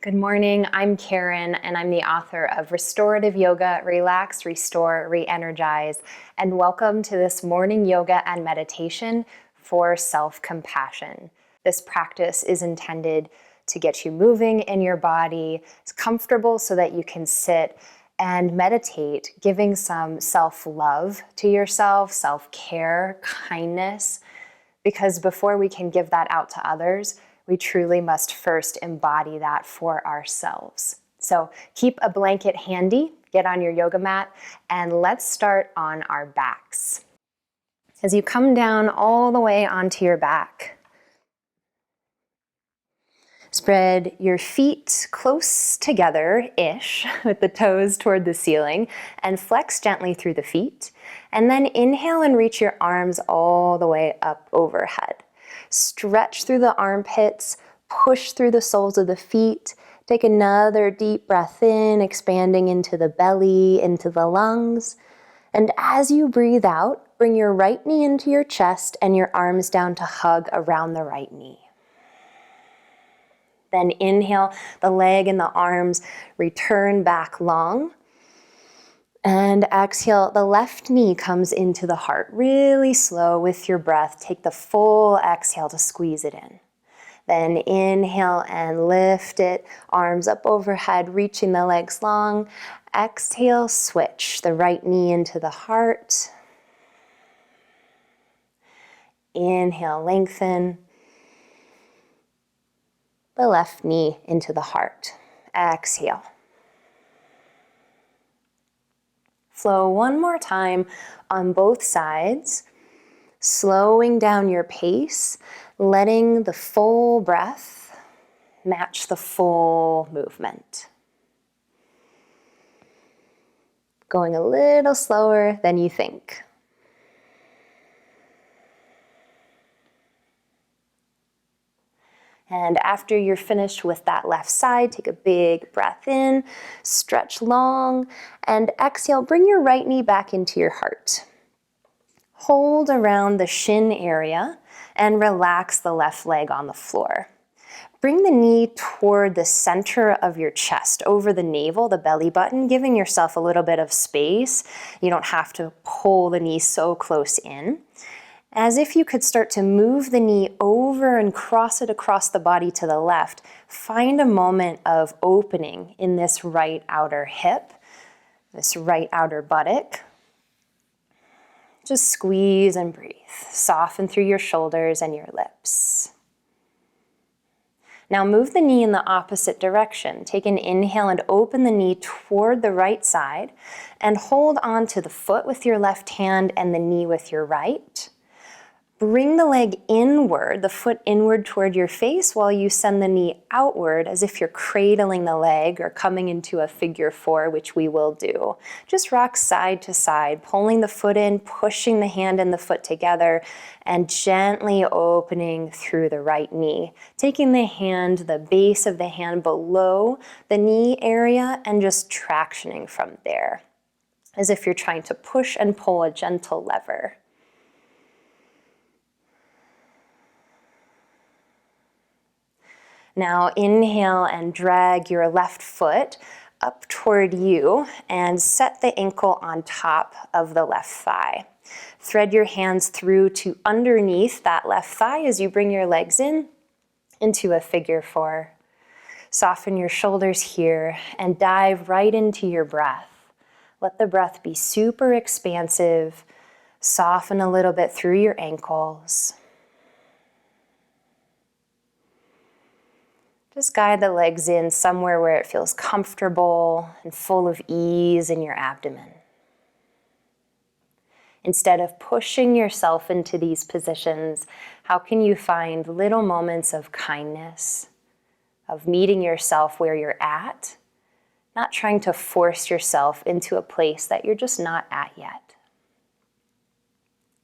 Good morning, I'm Caren, and I'm the author of Restorative Yoga, Relax, Restore, Re-energize, and welcome to this morning yoga and meditation for self-compassion. This practice is intended to get you moving in your body. It's comfortable so that you can sit and meditate, giving some self-love to yourself, self-care, kindness, because before we can give that out to others, we truly must first embody that for ourselves. So keep a blanket handy, get on your yoga mat, and let's start on our backs. As you come down all the way onto your back, spread your feet close together-ish with the toes toward the ceiling and flex gently through the feet. And then inhale and reach your arms all the way up overhead. Stretch through the armpits, push through the soles of the feet. Take another deep breath in, expanding into the belly, into the lungs. And as you breathe out, bring your right knee into your chest and your arms down to hug around the right knee. Then inhale, the leg and the arms return back long. And exhale, the left knee comes into the heart. Really slow with your breath. Take the full exhale to squeeze it in. Then inhale and lift it. Arms up overhead, reaching the legs long. Exhale, switch the right knee into the heart. Inhale, lengthen. The left knee into the heart. Exhale. Flow one more time on both sides, slowing down your pace, letting the full breath match the full movement. Going a little slower than you think. And after you're finished with that left side, take a big breath in, stretch long, and exhale, bring your right knee back into your heart. Hold around the shin area and relax the left leg on the floor. Bring the knee toward the center of your chest, over the navel, the belly button, giving yourself a little bit of space. You don't have to pull the knee so close in. As if you could start to move the knee over and cross it across the body to the left, find a moment of opening in this right outer hip, this right outer buttock. Just squeeze and breathe. Soften through your shoulders and your lips. Now move the knee in the opposite direction. Take an inhale and open the knee toward the right side and hold on to the foot with your left hand and the knee with your right. Bring the leg inward, the foot inward toward your face while you send the knee outward as if you're cradling the leg or coming into a figure four, which we will do. Just rock side to side, pulling the foot in, pushing the hand and the foot together, and gently opening through the right knee. Taking the hand, the base of the hand below the knee area, and just tractioning from there, as if you're trying to push and pull a gentle lever. Now inhale and drag your left foot up toward you and set the ankle on top of the left thigh. Thread your hands through to underneath that left thigh as you bring your legs in into a figure four. Soften your shoulders here and dive right into your breath. Let the breath be super expansive. Soften a little bit through your ankles. Just guide the legs in somewhere where it feels comfortable and full of ease in your abdomen. Instead of pushing yourself into these positions, how can you find little moments of kindness, of meeting yourself where you're at, not trying to force yourself into a place that you're just not at yet?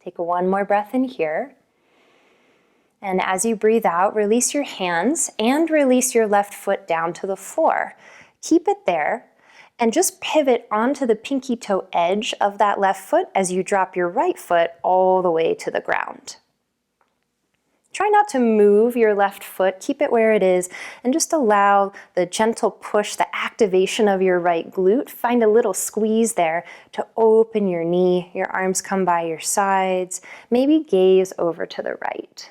Take one more breath in here. And as you breathe out, release your hands and release your left foot down to the floor. Keep it there and just pivot onto the pinky toe edge of that left foot as you drop your right foot all the way to the ground. Try not to move your left foot, keep it where it is, and just allow the gentle push, the activation of your right glute. Find a little squeeze there to open your knee. Your arms come by your sides. Maybe gaze over to the right.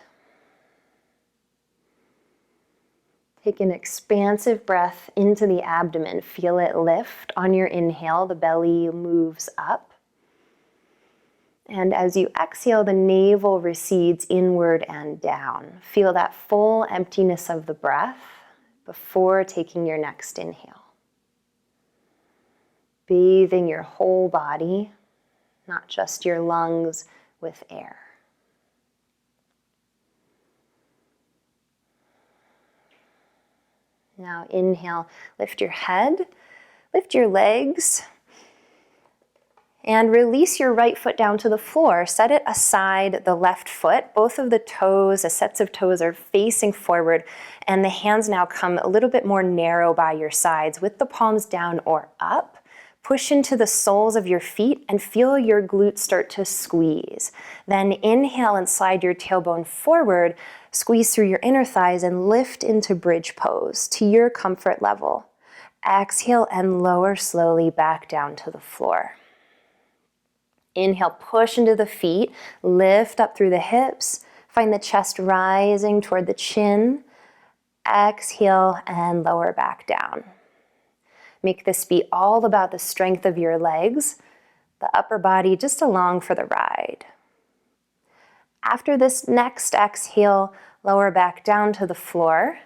Take an expansive breath into the abdomen. Feel it lift on your inhale. The belly moves up. And as you exhale, the navel recedes inward and down. Feel that full emptiness of the breath before taking your next inhale. Bathing your whole body, not just your lungs, with air. Now inhale, lift your head, lift your legs, and release your right foot down to the floor. Set it aside the left foot. Both of the toes, the sets of toes are facing forward, and the hands now come a little bit more narrow by your sides with the palms down or up. Push into the soles of your feet and feel your glutes start to squeeze. Then inhale and slide your tailbone forward, squeeze through your inner thighs and lift into bridge pose to your comfort level. Exhale and lower slowly back down to the floor. Inhale, push into the feet, lift up through the hips, find the chest rising toward the chin. Exhale and lower back down. Make this be all about the strength of your legs, the upper body just along for the ride. After this next exhale, lower back down to the floor.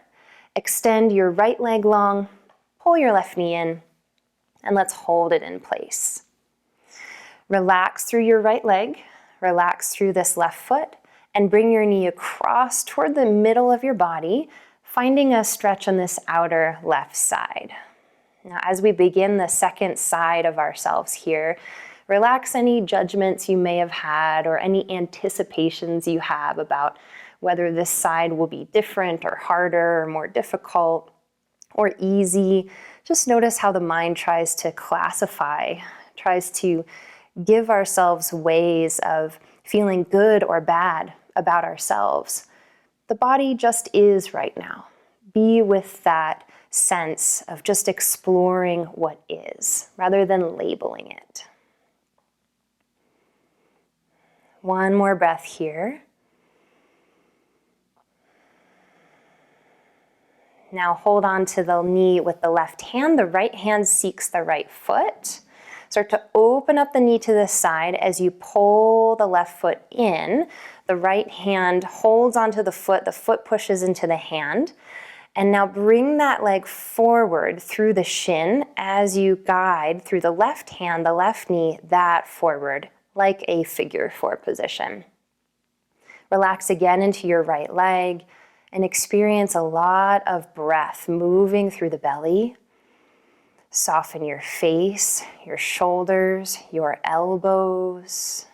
Extend your right leg long, pull your left knee in, and let's hold it in place. Relax through your right leg, relax through this left foot, and bring your knee across toward the middle of your body, finding a stretch on this outer left side. Now, as we begin the second side of ourselves here, relax any judgments you may have had or any anticipations you have about whether this side will be different or harder or more difficult or easy. Just notice how the mind tries to classify, tries to give ourselves ways of feeling good or bad about ourselves. The body just is right now. Be with that sense of just exploring what is, rather than labeling it. One more breath here. Now hold on to the knee with the left hand. The right hand seeks the right foot. Start to open up the knee to the side as you pull the left foot in. The right hand holds onto the foot pushes into the hand. And now bring that leg forward through the shin as you guide through the left hand, the left knee, that forward, like a figure four position. Relax again into your right leg and experience a lot of breath moving through the belly. Soften your face, your shoulders, your elbows.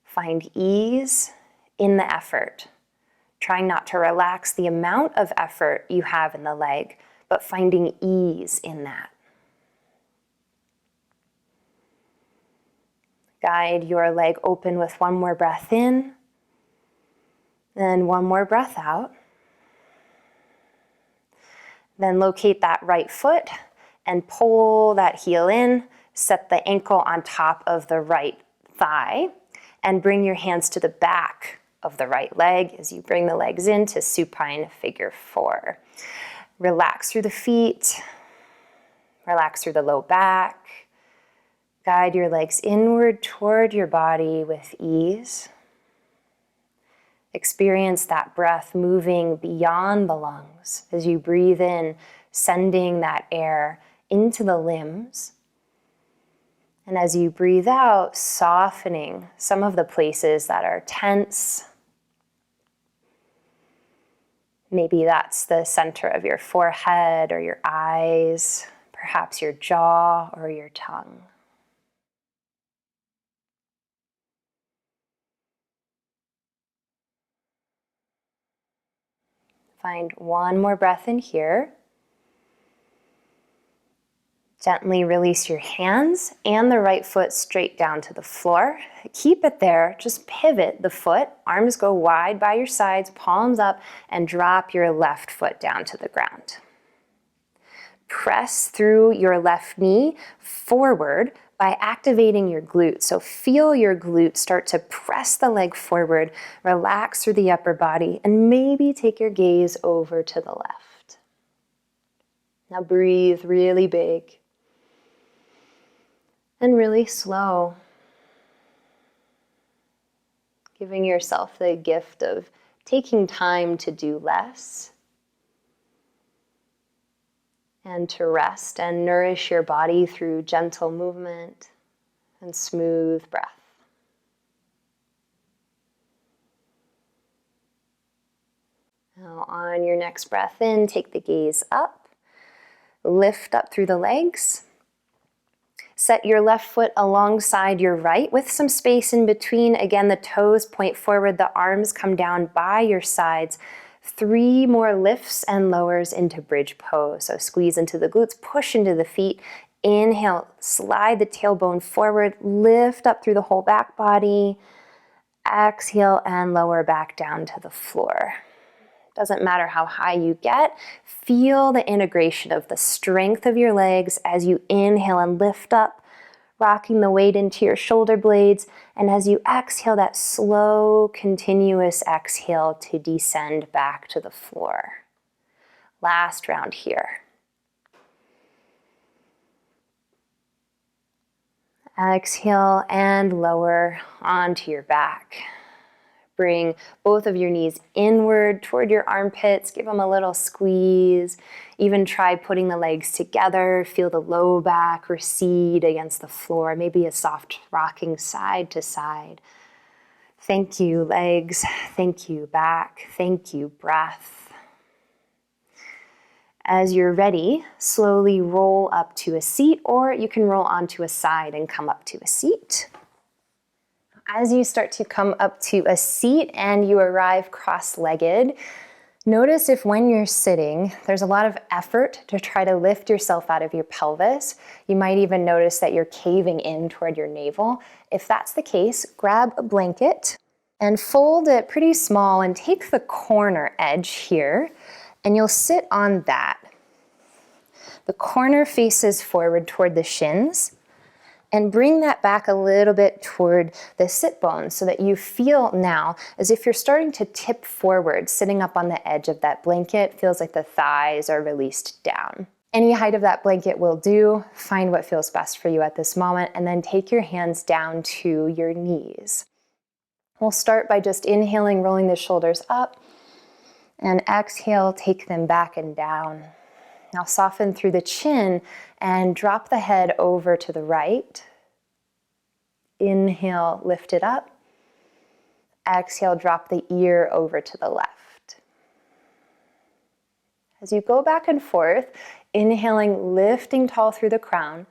Find ease in the effort. Trying not to relax the amount of effort you have in the leg, but finding ease in that. Guide your leg open with one more breath in, then one more breath out. Then locate that right foot and pull that heel in, set the ankle on top of the right thigh, and bring your hands to the back of the right leg as you bring the legs into supine figure four. Relax through the feet, relax through the low back. Guide your legs inward toward your body with ease. Experience that breath moving beyond the lungs as you breathe in, sending that air into the limbs. And as you breathe out, softening some of the places that are tense. Maybe that's the center of your forehead or your eyes, perhaps your jaw or your tongue. Find one more breath in here. Gently release your hands and the right foot straight down to the floor. Keep it there. Just pivot the foot. Arms go wide by your sides, palms up, and drop your left foot down to the ground. Press through your left knee forward by activating your glute. So feel your glute start to press the leg forward, relax through the upper body, and maybe take your gaze over to the left. Now breathe really big and really slow, giving yourself the gift of taking time to do less and to rest and nourish your body through gentle movement and smooth breath. Now on your next breath in, take the gaze up, lift up through the legs. Set your left foot alongside your right with some space in between. Again, the toes point forward, the arms come down by your sides. 3 more lifts and lowers into bridge pose. So squeeze into the glutes, push into the feet. Inhale, slide the tailbone forward, lift up through the whole back body. Exhale and lower back down to the floor. Doesn't matter how high you get. Feel the integration of the strength of your legs as you inhale and lift up, rocking the weight into your shoulder blades. And as you exhale, that slow, continuous exhale to descend back to the floor. Last round here. Exhale and lower onto your back. Bring both of your knees inward toward your armpits. Give them a little squeeze. Even try putting the legs together. Feel the low back recede against the floor. Maybe a soft rocking side to side. Thank you, legs. Thank you, back. Thank you, breath. As you're ready, slowly roll up to a seat, or you can roll onto a side and come up to a seat. As you start to come up to a seat and you arrive cross-legged, notice if when you're sitting, there's a lot of effort to try to lift yourself out of your pelvis. You might even notice that you're caving in toward your navel. If that's the case, grab a blanket and fold it pretty small and take the corner edge here, and you'll sit on that. The corner faces forward toward the shins. And bring that back a little bit toward the sit bones so that you feel now as if you're starting to tip forward, sitting up on the edge of that blanket. Feels like the thighs are released down. Any height of that blanket will do. Find what feels best for you at this moment, and then take your hands down to your knees. We'll start by just inhaling, rolling the shoulders up, and exhale, take them back and down. Now soften through the chin and drop the head over to the right. Inhale, lift it up. Exhale, drop the ear over to the left. As you go back and forth, inhaling, lifting tall through the crown.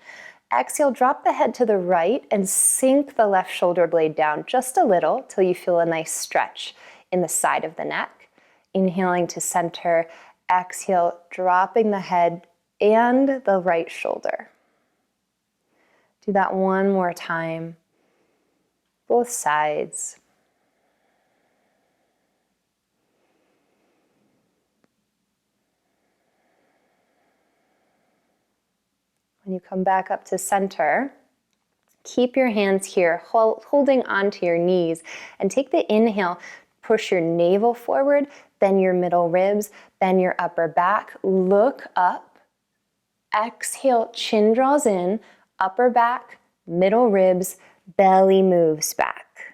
Exhale, drop the head to the right and sink the left shoulder blade down just a little till you feel a nice stretch in the side of the neck. Inhaling to center. Exhale, dropping the head and the right shoulder. Do that one more time. Both sides. When you come back up to center, keep your hands here, holding onto your knees, and take the inhale. Push your navel forward, bend your middle ribs, bend your upper back, look up. Exhale, chin draws in, upper back, middle ribs, belly moves back.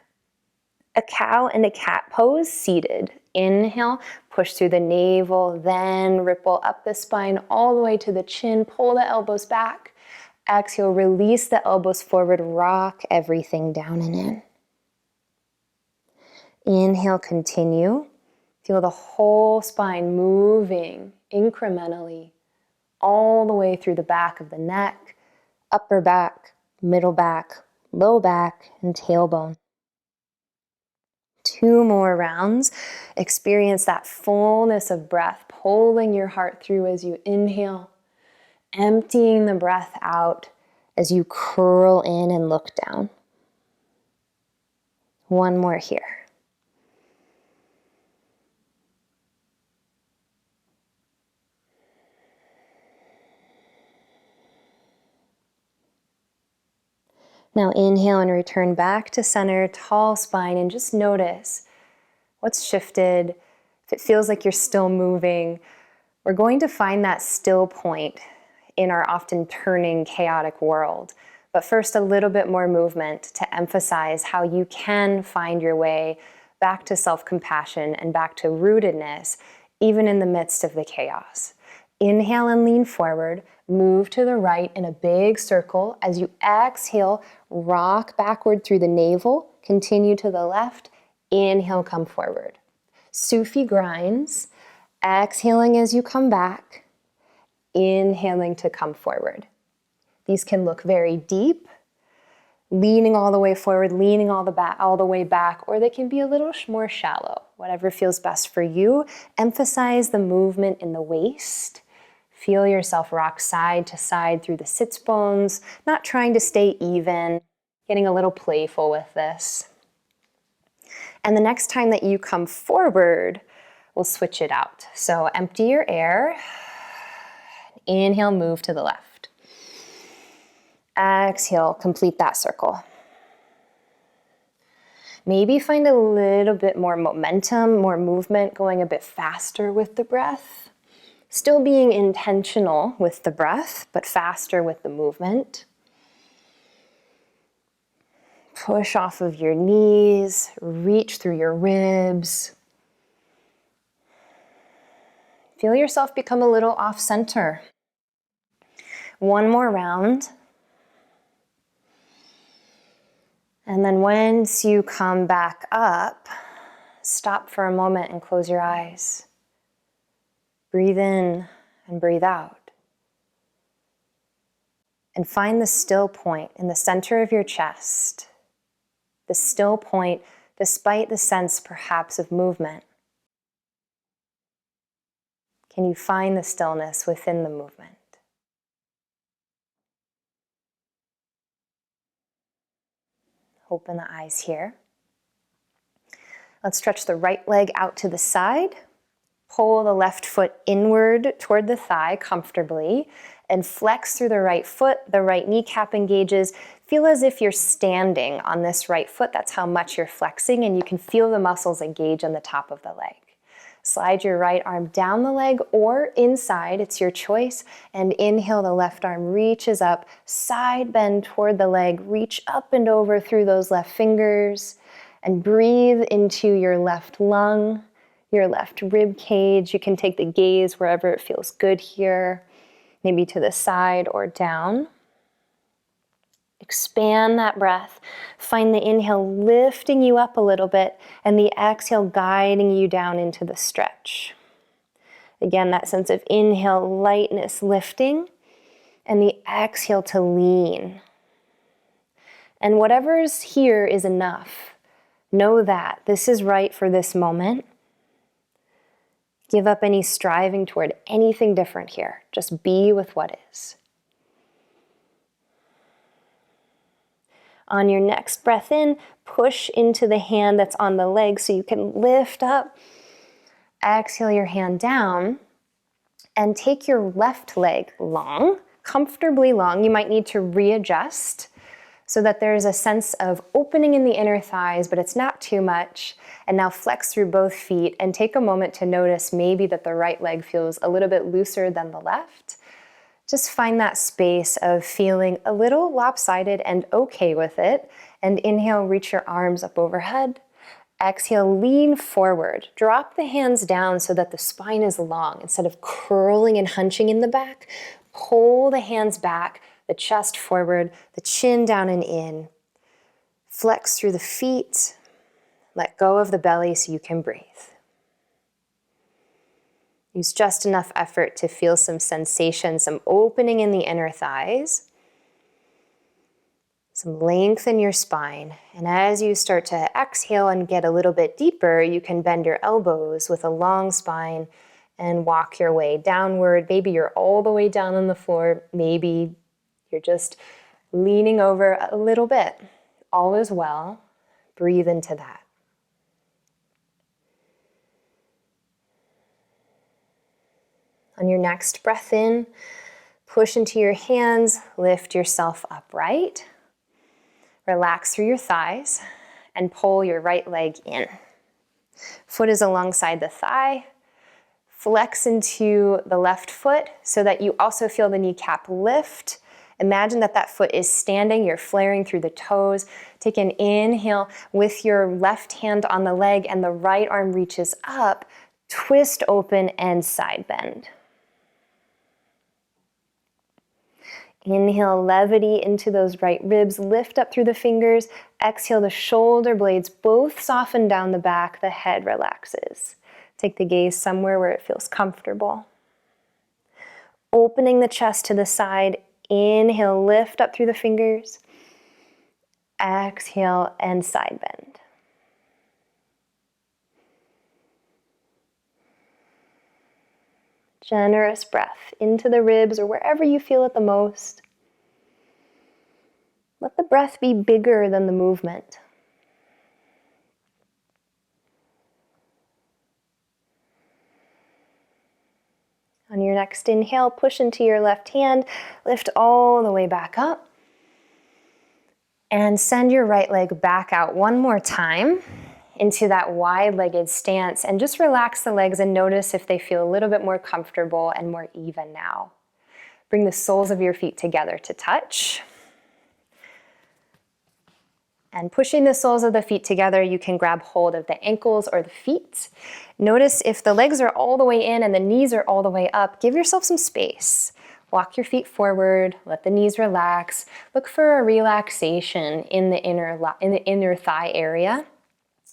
A cow and a cat pose, seated. Inhale, push through the navel, then ripple up the spine all the way to the chin, pull the elbows back. Exhale, release the elbows forward, rock everything down and in. Inhale, continue. Feel the whole spine moving incrementally all the way through the back of the neck, upper back, middle back, low back, and tailbone. 2 more rounds. Experience that fullness of breath, pulling your heart through as you inhale emptying the breath out as you curl in and look down. One more here. Now inhale and return back to center, tall spine, and just notice what's shifted. If it feels like you're still moving, we're going to find that still point in our often turning, chaotic world. But first, a little bit more movement to emphasize how you can find your way back to self-compassion and back to rootedness, even in the midst of the chaos. Inhale and lean forward, move to the right in a big circle. As you exhale, rock backward through the navel, continue to the left, inhale, come forward. Sufi grinds, exhaling as you come back, inhaling to come forward. These can look very deep, leaning all the way forward, leaning all the way back, or they can be a little more shallow, whatever feels best for you. Emphasize the movement in the waist. Feel yourself rock side to side through the sits bones, not trying to stay even, getting a little playful with this. And the next time that you come forward, we'll switch it out. So empty your air. Inhale, move to the left. Exhale, complete that circle. Maybe find a little bit more momentum, more movement, going a bit faster with the breath. Still being intentional with the breath, but faster with the movement. Push off of your knees, reach through your ribs. Feel yourself become a little off center. One more round. And then once you come back up, stop for a moment and close your eyes. Breathe in and breathe out. And find the still point in the center of your chest. The still point despite the sense perhaps of movement. Can you find the stillness within the movement? Open the eyes here. Let's stretch the right leg out to the side. Pull the left foot inward toward the thigh comfortably and flex through the right foot. The right kneecap engages. Feel as if you're standing on this right foot. That's how much you're flexing, and you can feel the muscles engage on the top of the leg. Slide your right arm down the leg or inside, it's your choice, and inhale, the left arm reaches up, side bend toward the leg, reach up and over through those left fingers, and breathe into your left lung, your left rib cage. You can take the gaze wherever it feels good here, maybe to the side or down. Expand that breath. Find the inhale lifting you up a little bit and the exhale guiding you down into the stretch. Again, that sense of inhale, lightness, lifting, and the exhale to lean. And whatever's here is enough. Know that this is right for this moment. Give up any striving toward anything different here. Just be with what is. On your next breath in, push into the hand that's on the leg so you can lift up. Exhale your hand down and take your left leg long, comfortably long. You might need to readjust so that there's a sense of opening in the inner thighs, but it's not too much. And now flex through both feet and take a moment to notice maybe that the right leg feels a little bit looser than the left. Just find that space of feeling a little lopsided and okay with it. And inhale, reach your arms up overhead. Exhale, lean forward. Drop the hands down so that the spine is long. Instead of curling and hunching in the back, pull the hands back, the chest forward, the chin down and in. Flex through the feet. Let go of the belly so you can breathe. Use just enough effort to feel some sensation, some opening in the inner thighs, some length in your spine. And as you start to exhale and get a little bit deeper, you can bend your elbows with a long spine and walk your way downward. Maybe you're all the way down on the floor. Maybe you're just leaning over a little bit. All is well. Breathe into that. On your next breath in, push into your hands, lift yourself upright. Relax through your thighs and pull your right leg in. Foot is alongside the thigh. Flex into the left foot so that you also feel the kneecap lift. Imagine that that foot is standing, you're flaring through the toes. Take an inhale with your left hand on the leg and the right arm reaches up. Twist open and side bend. Inhale, levity into those right ribs, lift up through the fingers. Exhale, the shoulder blades both soften down the back, the head relaxes. Take the gaze somewhere where it feels comfortable. Opening the chest to the side, inhale, lift up through the fingers. Exhale and side bend. Generous breath into the ribs or wherever you feel it the most. Let the breath be bigger than the movement. On your next inhale, push into your left hand, lift all the way back up, and send your right leg back out one more time into that wide-legged stance, and just relax the legs and notice if they feel a little bit more comfortable and more even now. Bring the soles of your feet together to touch. And pushing the soles of the feet together, you can grab hold of the ankles or the feet. Notice if the legs are all the way in and the knees are all the way up, give yourself some space. Walk your feet forward, let the knees relax. Look for a relaxation in the inner thigh area,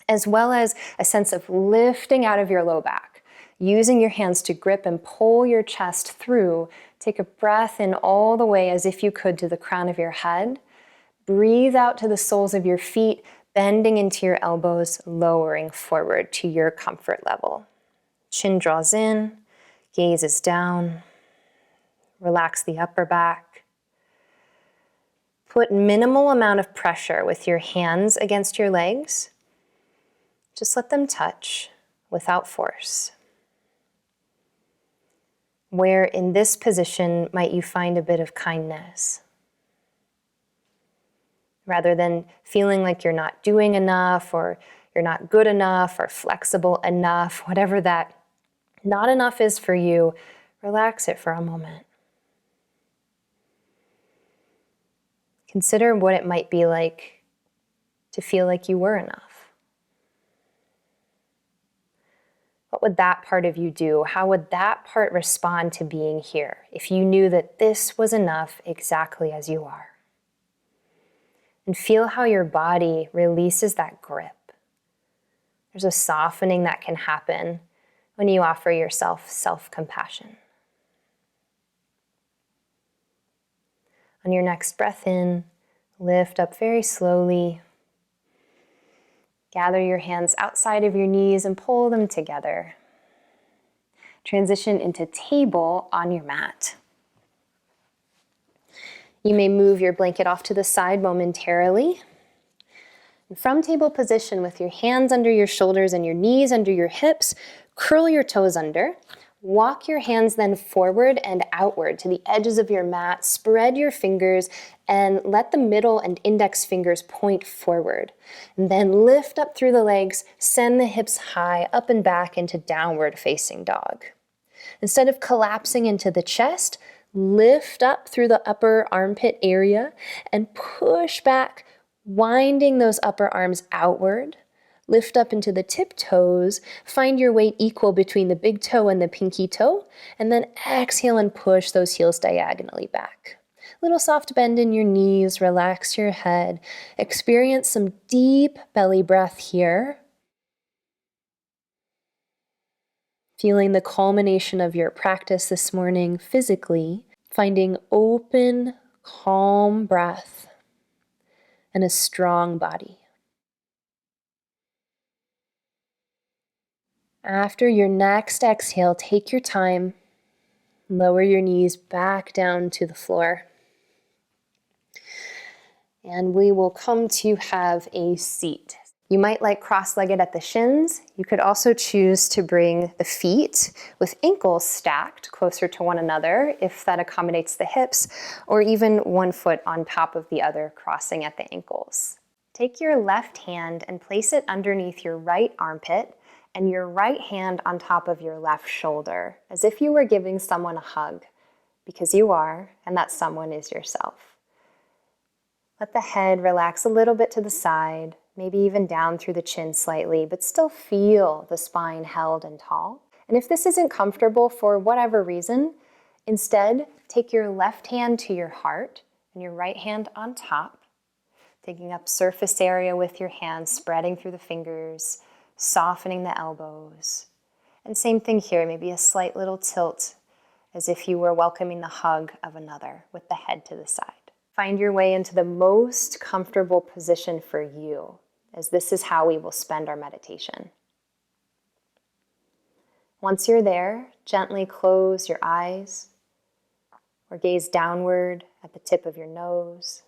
as well as a sense of lifting out of your low back. Using your hands to grip and pull your chest through. Take a breath in all the way as if you could to the crown of your head. Breathe out to the soles of your feet, bending into your elbows, lowering forward to your comfort level. Chin draws in, gaze is down. Relax the upper back. Put minimal amount of pressure with your hands against your legs. Just let them touch without force. Where in this position might you find a bit of kindness? Rather than feeling like you're not doing enough or you're not good enough or flexible enough, whatever that not enough is for you, relax it for a moment. Consider what it might be like to feel like you were enough. What would that part of you do? How would that part respond to being here if you knew that this was enough exactly as you are? And feel how your body releases that grip. There's a softening that can happen when you offer yourself self-compassion. On your next breath in, lift up very slowly. Gather your hands outside of your knees and pull them together. Transition into table on your mat. You may move your blanket off to the side momentarily. And from table position with your hands under your shoulders and your knees under your hips, curl your toes under. Walk your hands then forward and outward to the edges of your mat. Spread your fingers and let the middle and index fingers point forward. And then lift up through the legs, send the hips high, up and back into downward facing dog. Instead of collapsing into the chest, lift up through the upper armpit area and push back, winding those upper arms outward. Lift up into the tip toes, find your weight equal between the big toe and the pinky toe, and then exhale and push those heels diagonally back. Little soft bend in your knees, relax your head. Experience some deep belly breath here. Feeling the culmination of your practice this morning physically, finding open, calm breath and a strong body. After your next exhale, take your time. Lower your knees back down to the floor. And we will come to have a seat. You might like cross-legged at the shins. You could also choose to bring the feet with ankles stacked closer to one another if that accommodates the hips, or even one foot on top of the other, crossing at the ankles. Take your left hand and place it underneath your right armpit and your right hand on top of your left shoulder, as if you were giving someone a hug, because you are, and that someone is yourself. Let the head relax a little bit to the side, maybe even down through the chin slightly, but still feel the spine held and tall. And if this isn't comfortable for whatever reason, instead take your left hand to your heart and your right hand on top, taking up surface area with your hands, spreading through the fingers, softening the elbows. And same thing here, maybe a slight little tilt, as if you were welcoming the hug of another with the head to the side. Find your way into the most comfortable position for you, as this is how we will spend our meditation. Once you're there, gently close your eyes or gaze downward at the tip of your nose.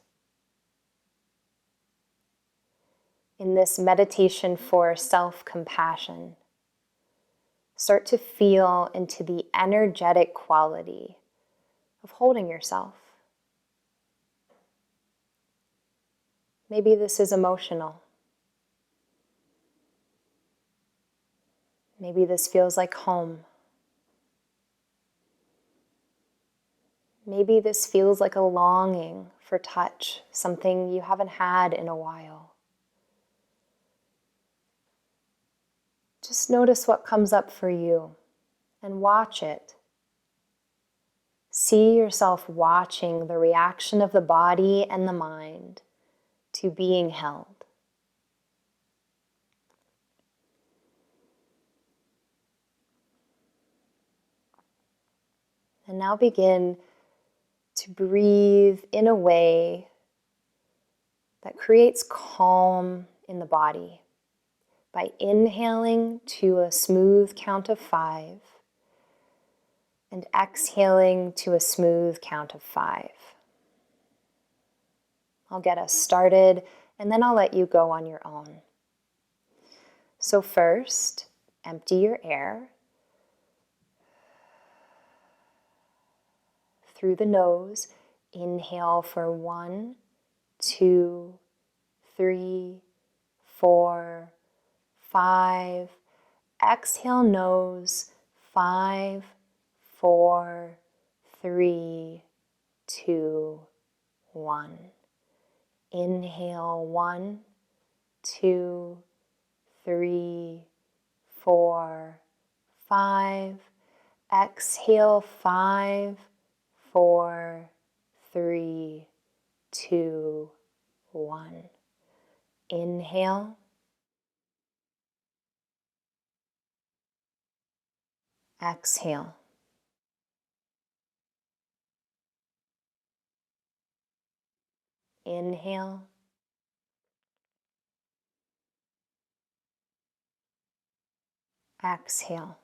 In this meditation for self-compassion, start to feel into the energetic quality of holding yourself. Maybe this is emotional. Maybe this feels like home. Maybe this feels like a longing for touch, something you haven't had in a while. Just notice what comes up for you and watch it. See yourself watching the reaction of the body and the mind to being held. And now begin to breathe in a way that creates calm in the body by inhaling to a smooth count of 5 and exhaling to a smooth count of 5. I'll get us started and then I'll let you go on your own. So first, empty your air through the nose. Inhale for 1, 2, 3, 4, 5. Exhale nose, 5, 4, 3, 2, 1. Inhale 1, 2, 3, 4, 5. Exhale 5, 4, 3, 2, 1. Inhale. Exhale. Inhale. Exhale.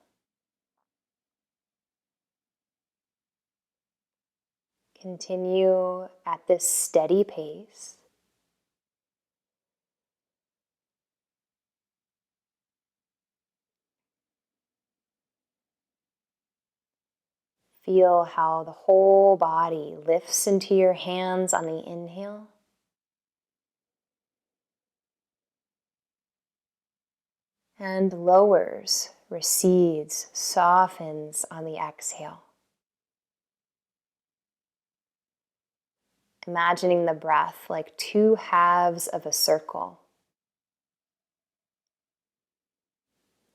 Continue at this steady pace. Feel how the whole body lifts into your hands on the inhale. And lowers, recedes, softens on the exhale. Imagining the breath like 2 halves of a circle.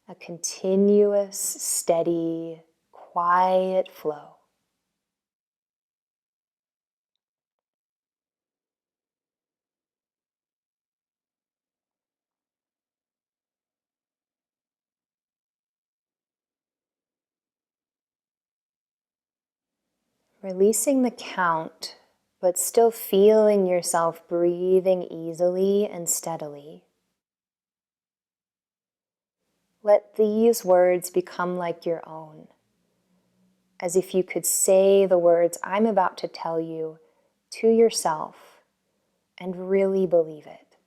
A continuous, steady, quiet flow. Releasing the count, but still feeling yourself breathing easily and steadily. Let these words become like your own, as if you could say the words I'm about to tell you to yourself and really believe it.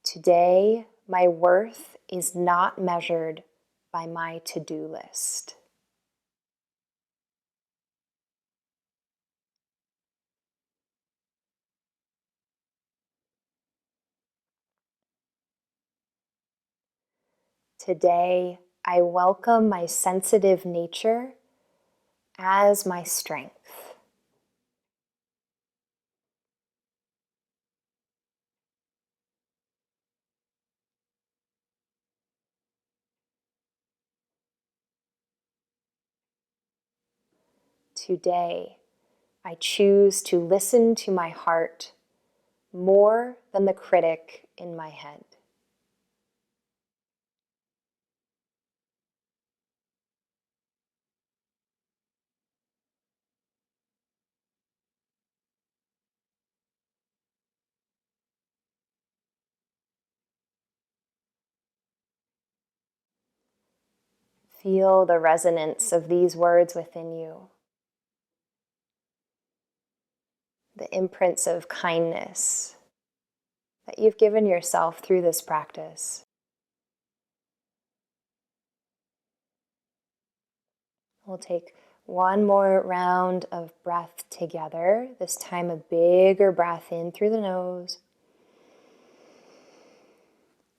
Today, my worth is not measured by my to-do list. Today, I welcome my sensitive nature as my strength. Today, I choose to listen to my heart more than the critic in my head. Feel the resonance of these words within you, the imprints of kindness that you've given yourself through this practice. We'll take one more round of breath together, this time a bigger breath in through the nose.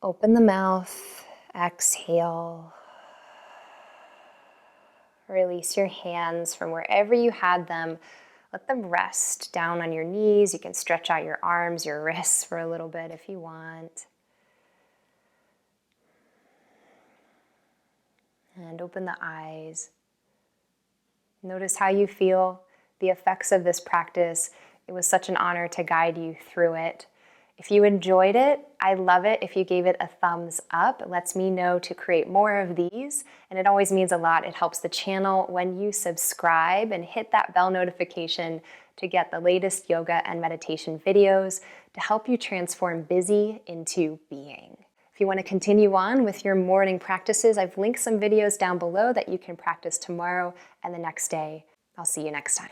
Open the mouth, exhale. Release your hands from wherever you had them. Let them rest down on your knees. You can stretch out your arms, your wrists for a little bit if you want. And open the eyes. Notice how you feel, the effects of this practice. It was such an honor to guide you through it. If you enjoyed it, I love it if you gave it a thumbs up. It lets me know to create more of these, and it always means a lot. It helps the channel when you subscribe and hit that bell notification to get the latest yoga and meditation videos to help you transform busy into being. If you want to continue on with your morning practices, I've linked some videos down below that you can practice tomorrow and the next day. I'll see you next time.